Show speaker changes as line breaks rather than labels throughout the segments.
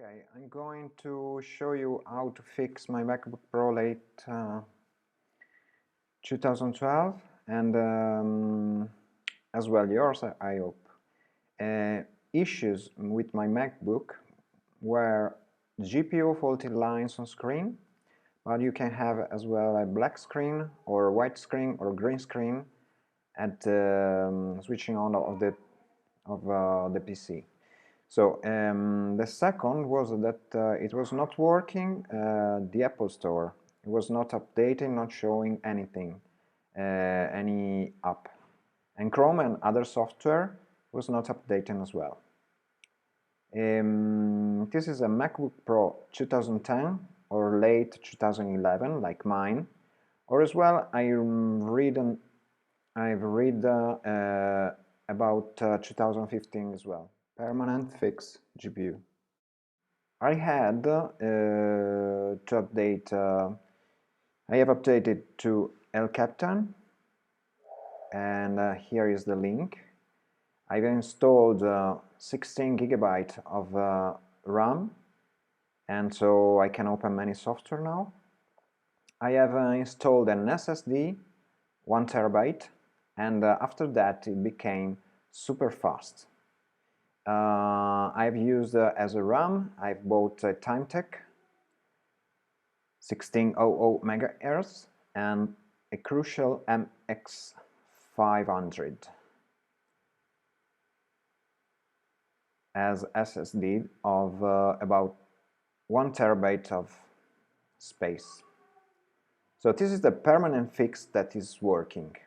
Okay, I'm going to show you how to fix my MacBook Pro late 2012 and as well yours, I hope. Issues with my MacBook were GPU faulty lines on screen, but you can have as well a black screen or white screen or green screen at switching on of the PC. So the second was that it was not working, the Apple Store. It was not updating, not showing anything, any app. And Chrome and other software was not updating as well. This is a MacBook Pro 2010 or late 2011, like mine. Or as well, I've read about 2015 as well. Permanent fix GPU. I had to update, I have updated to CAPITAN, and here is the link. I've installed 16 GB of RAM, and so I can open many software now. I have installed an SSD, 1 TB, and after that it became super fast. I've used as a RAM, I've bought a Timetech 1600 MHz and a Crucial MX500 as SSD of about 1 TB of space. So this is the permanent fix that is working.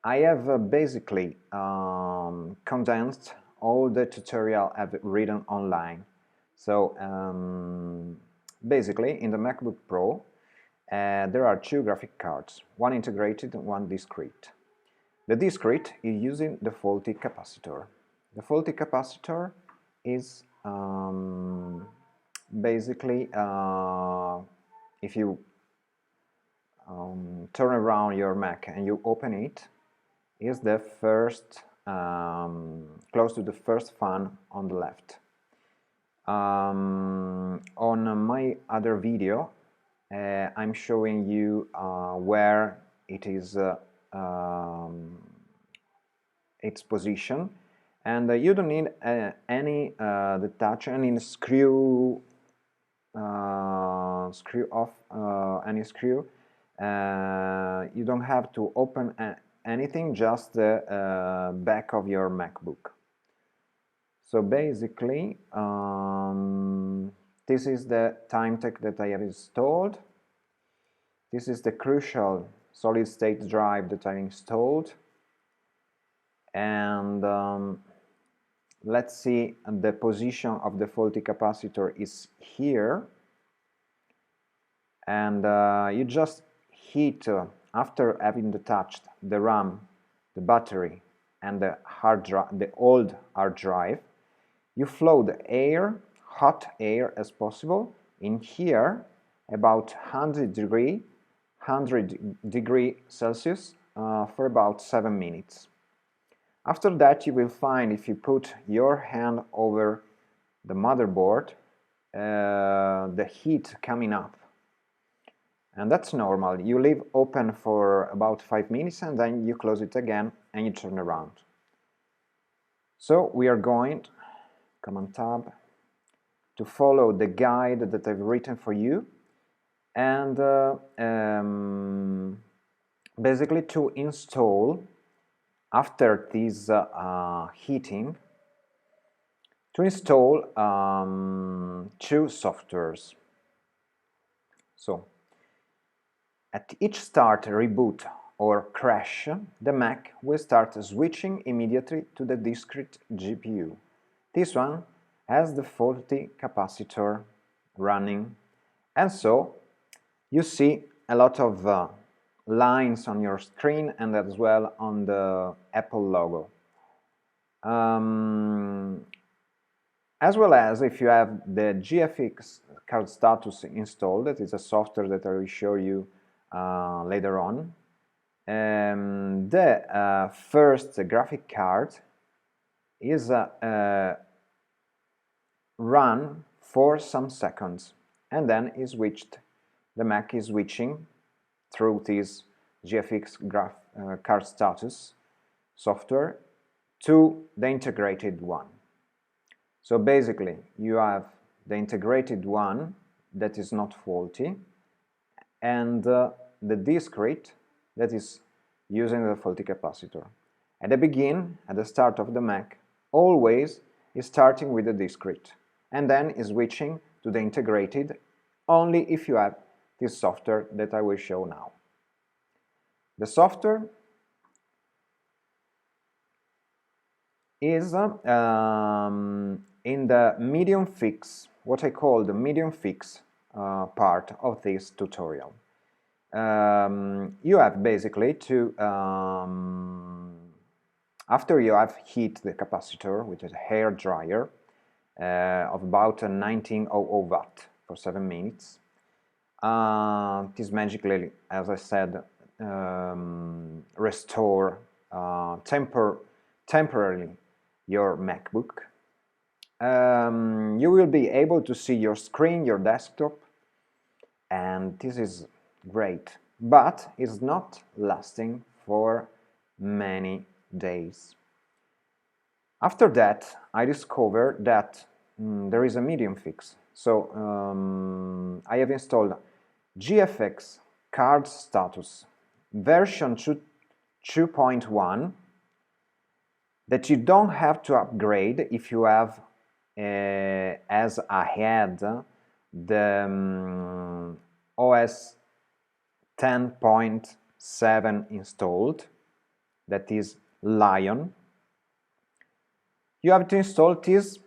I have basically condensed all the tutorial I've written online. So basically in the MacBook Pro there are two graphic cards, one integrated and one discrete. The discrete is using the faulty capacitor. The faulty capacitor is basically if you turn around your Mac and you open it, is the first close to the first fan on the left. On my other video I'm showing you where it is its position, and you don't need any detach, any screw off any screw. You don't have to open anything, just the back of your MacBook. So basically this is the Timetech that I have installed. This is the Crucial solid-state drive that I installed, and let's see, the position of the faulty capacitor is here, and you just hit after having detached the RAM, the battery, and the hard drive, the old hard drive, you flow the air, hot air as possible, in here about 100 degree Celsius for about 7 minutes. After that you will find, if you put your hand over the motherboard, the heat coming up. And that's normal. You leave open for about 5 minutes and then you close it again and you turn around. So we are going, Command Tab, to follow the guide that I've written for you, and basically to install, after this heating, to install two softwares. So at each start, reboot or crash, the Mac will start switching immediately to the discrete GPU. This one has the faulty capacitor running, and so you see a lot of lines on your screen and as well on the Apple logo. As well as if you have the GFX card status installed, that is a software that I will show you later on. The first graphic card is run for some seconds, and then the Mac is switching through this GFX card status software to the integrated one. So basically you have the integrated one that is not faulty, and the discrete that is using the faulty capacitor. At the start of the Mac, always is starting with the discrete, and then is switching to the integrated only if you have this software that I will show now. The software is in the medium fix, what I call the medium fix part of this tutorial. You have basically to, after you have heat the capacitor, which is a hair dryer of about 1900 watt for 7 minutes, it is magically, as I said, restore temporarily your MacBook. You will be able to see your screen, your desktop, and this is great, but it's not lasting for many days. After that, I discovered that there is a medium fix. So I have installed GFX card status version 2.1 that you don't have to upgrade if you have as ahead the OS 10.7 installed, that is Lion. You have to install this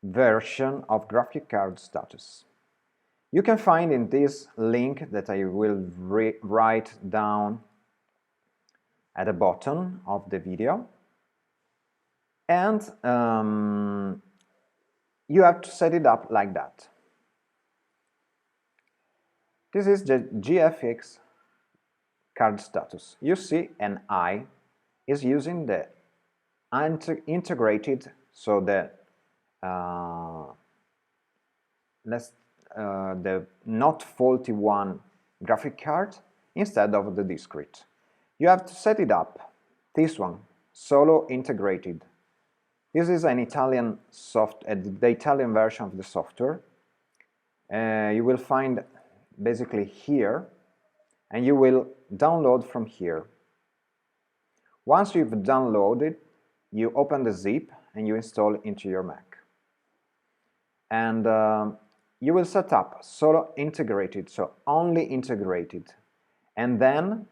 version of graphic card status. You can find in this link that I will write down at the bottom of the video, and you have to set it up like that. This is the GFX card status. You see an I is using the integrated, so the not faulty one graphic card instead of the discrete. You have to set it up, this one, solo integrated. This is an Italian the Italian version of the software. You will find basically here, and you will download from here. Once you've downloaded, you open the zip and you install it into your Mac. And you will set up solo integrated, so only integrated. And then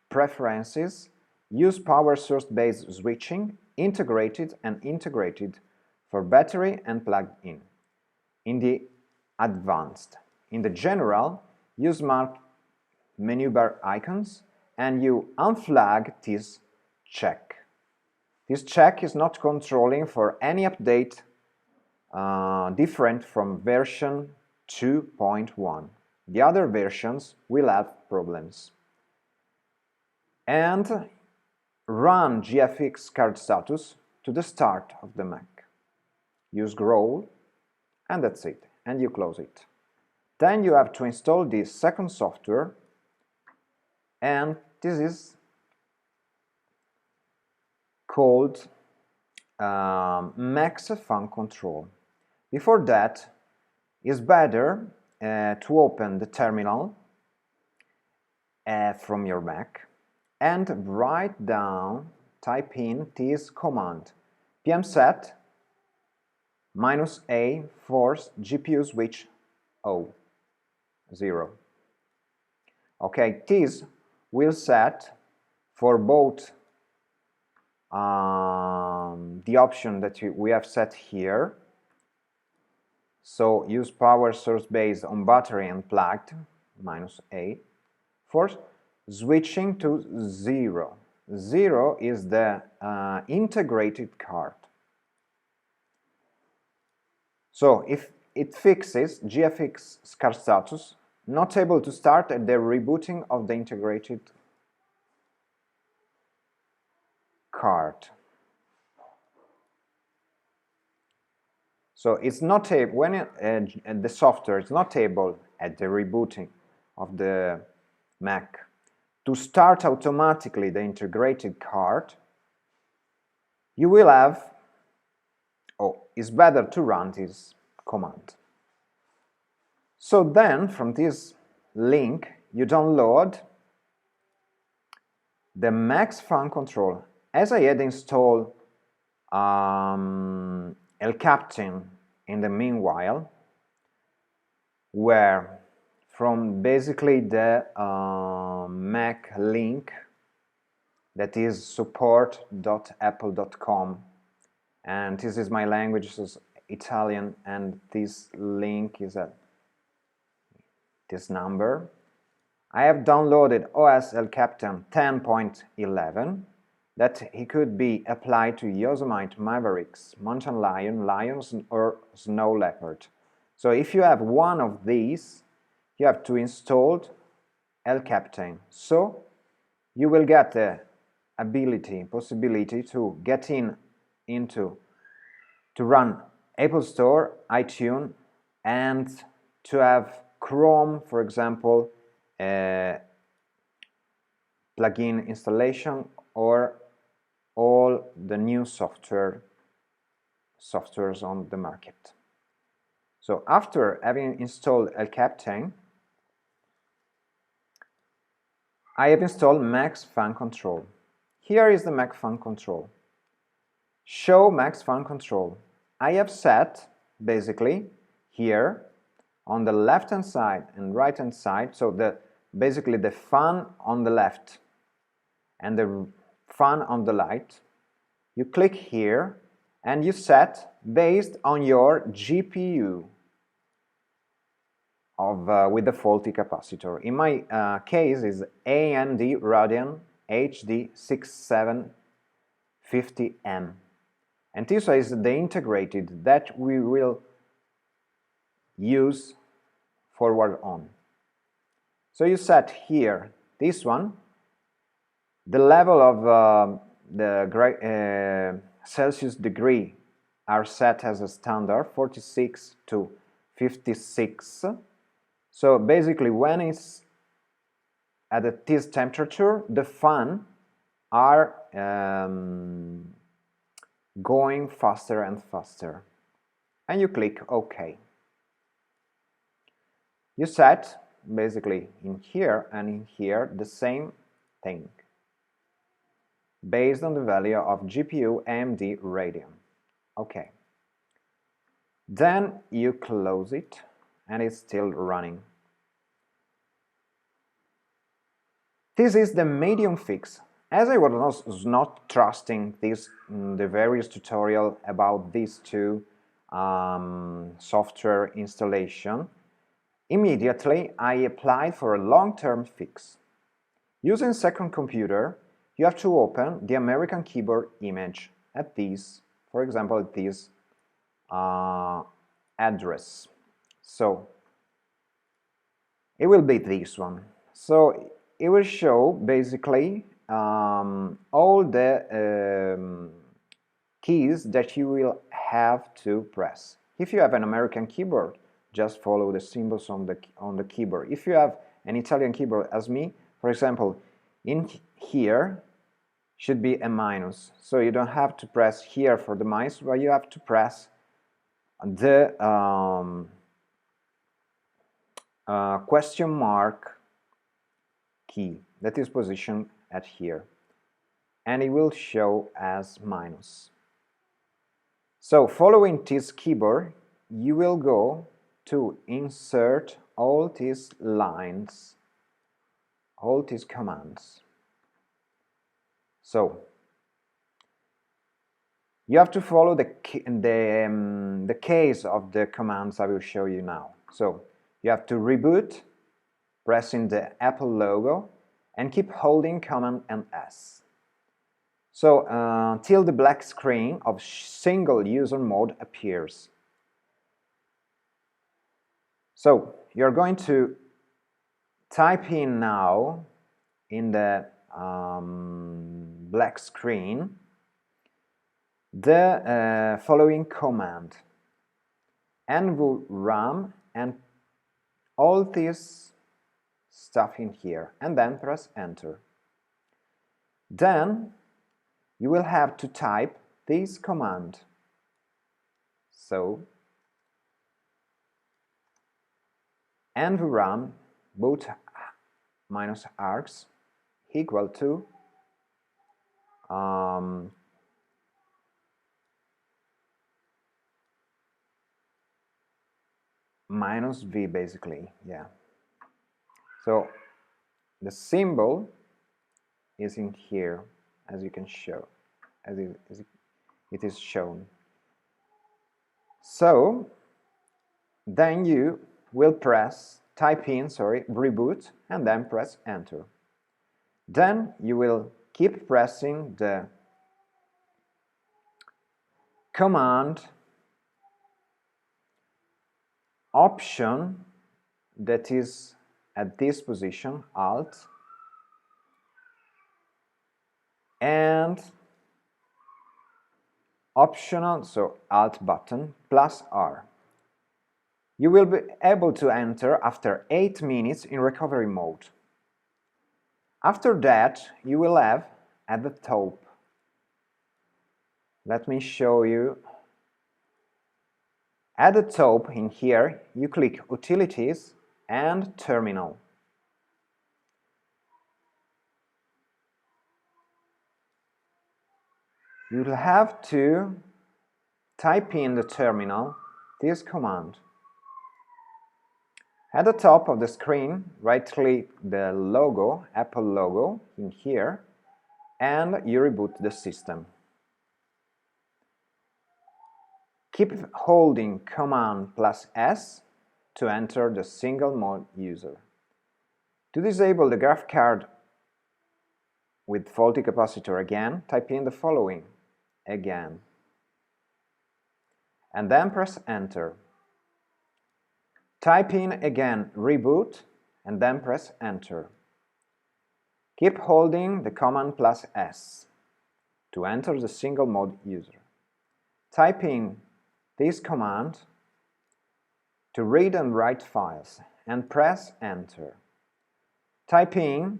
preferences, use power source based switching, integrated and integrated for battery and plugged in. In the advanced. In the general, you mark menu bar icons and you unflag this check. This check is not controlling for any update different from version 2.1. The other versions will have problems. And run GFX card status to the start of the Mac. Use scroll, and that's it, and you close it. Then you have to install this second software, and this is called Max Fan Control. Before that, it's better to open the terminal from your Mac and write down, type in this command, pmset -a force GPU switch O 0. Okay, this will set for both the option that we have set here. So use power source based on battery and plugged, -a, for switching to 0. 0 is the integrated card. So if it fixes GFX card status, not able to start at the rebooting of the integrated card. So it's not able, when the software is not able at the rebooting of the Mac to start automatically the integrated card, you will have, it's better to run this command. So then from this link you download the Max Fan Control. As I had installed El Capitan in the meanwhile, where from basically the Mac link that is support.apple.com, and this is my language, this is Italian, and this link is at this number. I have downloaded OS El Capitan 10.11 that it could be applied to Yosemite Mavericks, Mountain Lion, Lions, or Snow Leopard. So if you have one of these, you have to install El Capitan. So you will get the possibility to get to run Apple Store, iTunes, and to have Chrome, for example, plugin installation, or all the new softwares on the market. So after having installed El Capitan, I have installed Max Fan Control. Here is the Max Fan Control. Show Max Fan Control. I have set basically here on the left hand side and right hand side, so basically the fan on the left and the fan on the right. You click here and you set based on your GPU with the faulty capacitor. In my case is AMD Radeon HD 6750M, and this is the integrated that we will use forward on. So you set here this one, the level of the Celsius degree are set as a standard 46 to 56. So basically when it's at this temperature, the fan are going faster and faster, and you click OK. You set basically in here and in here the same thing based on the value of GPU AMD Radeon. OK. Then you close it and it's still running. This is the medium fix. As I was not trusting the various tutorial about these two software installation, immediately I applied for a long-term fix. Using second computer, you have to open the American keyboard image at this, for example, at this address. So it will be this one. So it will show basically all the keys that you will have to press. If you have an American keyboard, just follow the symbols on the keyboard. If you have an Italian keyboard as me, for example, in here should be a minus. So you don't have to press here for the minus, but you have to press the question mark key that is positioned at here, and it will show as minus. So following this keyboard, you will go to insert all these lines, all these commands. So you have to follow the case of the commands I will show you now. So you have to reboot, pressing the Apple logo, and keep holding Command and S. So till the black screen of single user mode appears. So you're going to type in now in the black screen the following command. NVRAM and all this stuff in here, and then press enter. Then you will have to type this command. So NVRAM boot minus args equal to minus V, basically, yeah. So the symbol is in here, as you can show, as it is shown. So then you will type in reboot, and then press enter. Then you will keep pressing the command option that is at this position, Alt, and optional, so Alt button plus R. You will be able to enter after 8 minutes in recovery mode. After that, you will have at the top, let me show you. At the top in here, you click Utilities and Terminal. You will have to type in the terminal this command. At the top of the screen, right-click the logo, Apple logo, in here, and you reboot the system. Keep holding Command plus S to enter the single mode user. To disable the graph card with faulty capacitor again, type in the following again, and then press enter. Type in again reboot and then press enter. Keep holding the Command plus S to enter the single mode user. Type in this command to read and write files and press enter. Type in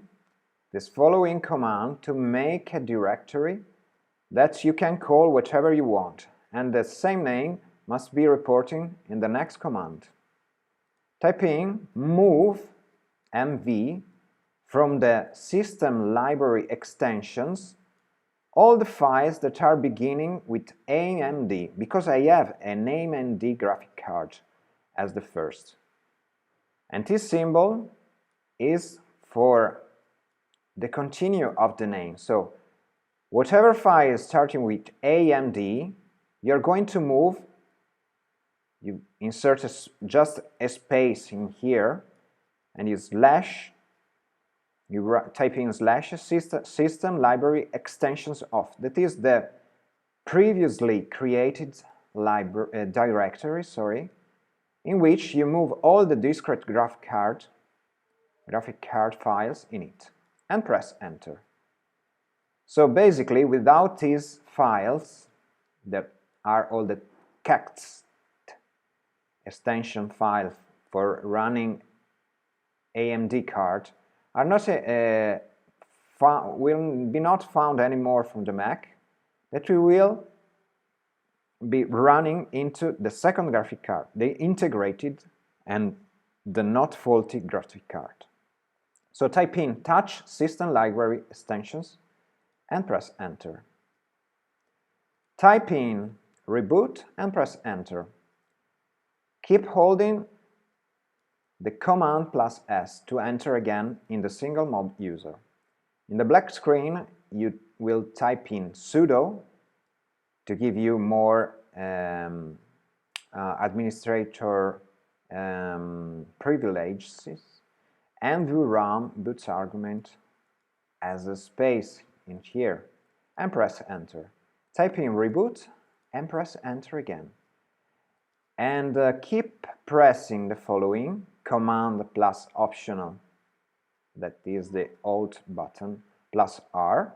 this following command to make a directory that you can call whatever you want, and the same name must be reporting in the next command. Type in move mv from the system library extensions all the files that are beginning with AMD, because I have an AMD graphic card as the first. And this symbol is for the continue of the name. So whatever file is starting with AMD, you're going to move. You insert just a space in here, and you type in slash system library extensions of. That is the previously created directory, in which you move all the discrete graphic card files in it, and press enter. So basically, without these files, that are all the CACTs extension file for running AMD card, are not will be not found anymore from the Mac, that we will be running into the second graphic card, the integrated and the not faulty graphic card. So type in touch system library extensions and press enter. Type in reboot and press enter. Keep holding the Command plus S to enter again in the single mode user. In the black screen, you will type in sudo to give you more administrator privileges, and VRAM boots argument as a space in here, and press enter. Type in reboot and press enter again. And keep pressing the following Command plus optional, that is the Alt button, plus R,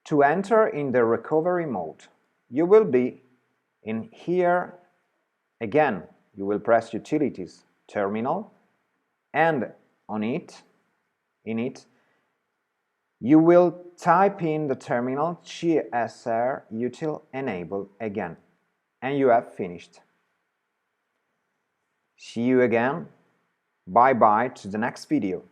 to enter in the recovery mode. You will be in here again you will press Utilities Terminal, and in it, you will type in the terminal CSR util enable again, and you have finished. See you again. Bye bye to the next video.